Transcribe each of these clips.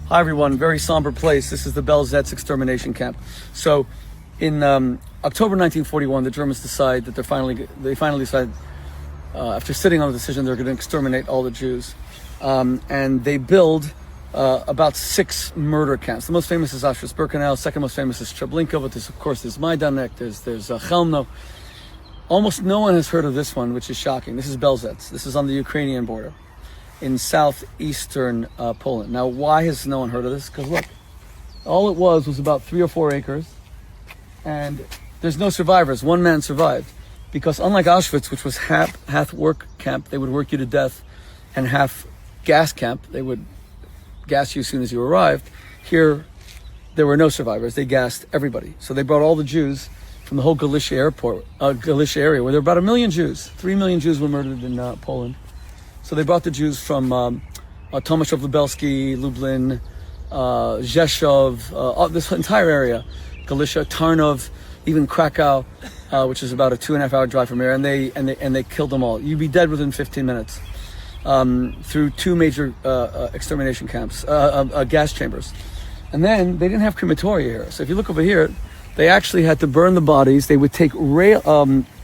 Hi everyone, very somber place. This is the Belzec extermination camp. So in October 1941, the Germans decide that they finally decide, after sitting on the decision, they're going to exterminate all the Jews. And they build about 6 murder camps. The most famous is Auschwitz-Birkenau, second most famous is Treblinka, but there's Majdanek, there's Chelmno. Almost no one has heard of this one, which is shocking. This is Belzec. This is on the Ukrainian border in southeastern Poland. Now, why has no one heard of this? Because look, all it was about 3 or 4 acres, and there's no survivors. One man survived, because unlike Auschwitz, which was half work camp, they would work you to death, and half gas camp, they would gas you as soon as you arrived. Here, there were no survivors. They gassed everybody. So they brought all the Jews from the whole Galicia area, where there were about 1 million Jews. 3 million Jews were murdered in Poland. So they brought the Jews from Tomaszów Lubelski, Lublin, Rzeszów, this entire area, Galicia, Tarnów, even Krakow, which is about a 2.5-hour drive from here, and they killed them all. You'd be dead within 15 minutes through 2 major extermination camps, gas chambers. And then they didn't have crematoria here. So if you look over here, they actually had to burn the bodies. They would take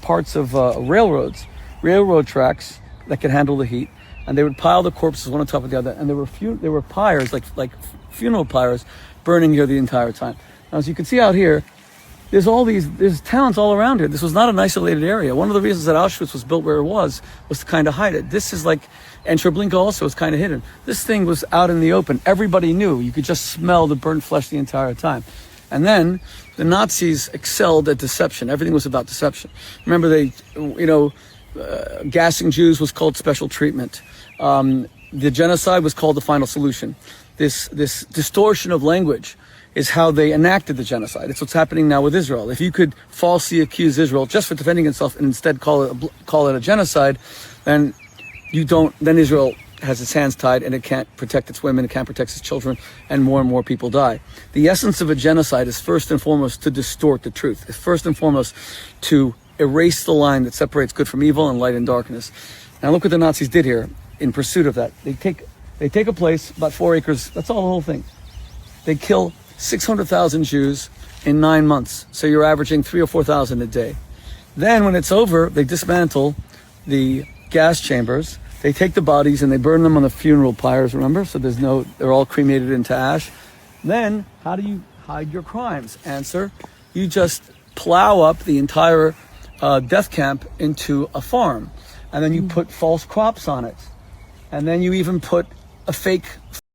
parts of railroad tracks that could handle the heat, and they would pile the corpses one on top of the other, and there were pyres, like funeral pyres, burning here the entire time. Now, as you can see out here, there's towns all around here. This was not an isolated area. One of the reasons that Auschwitz was built where it was to kind of hide it. This is and Treblinka also was kind of hidden. This thing was out in the open. Everybody knew. You could just smell the burnt flesh the entire time. And then the Nazis excelled at deception. Everything was about deception. Remember, gassing Jews was called special treatment. The genocide was called the final solution. This distortion of language is how they enacted the genocide. It's what's happening now with Israel. If you could falsely accuse Israel just for defending itself and instead call it a genocide, then Israel has its hands tied and it can't protect its women, it can't protect its children, and more people die. The essence of a genocide is first and foremost to distort the truth. It's first and foremost to erase the line that separates good from evil and light and darkness. Now look what the Nazis did here in pursuit of that. They take a place, about 4 acres, that's all the whole thing. They kill 600,000 Jews in 9 months. So you're averaging 3,000 or 4,000 a day. Then when it's over, they dismantle the gas chambers. They take the bodies and they burn them on the funeral pyres, remember? So they're all cremated into ash. Then how do you hide your crimes? Answer, you just plow up the entire death camp into a farm, and then you put false crops on it, and then you even put a fake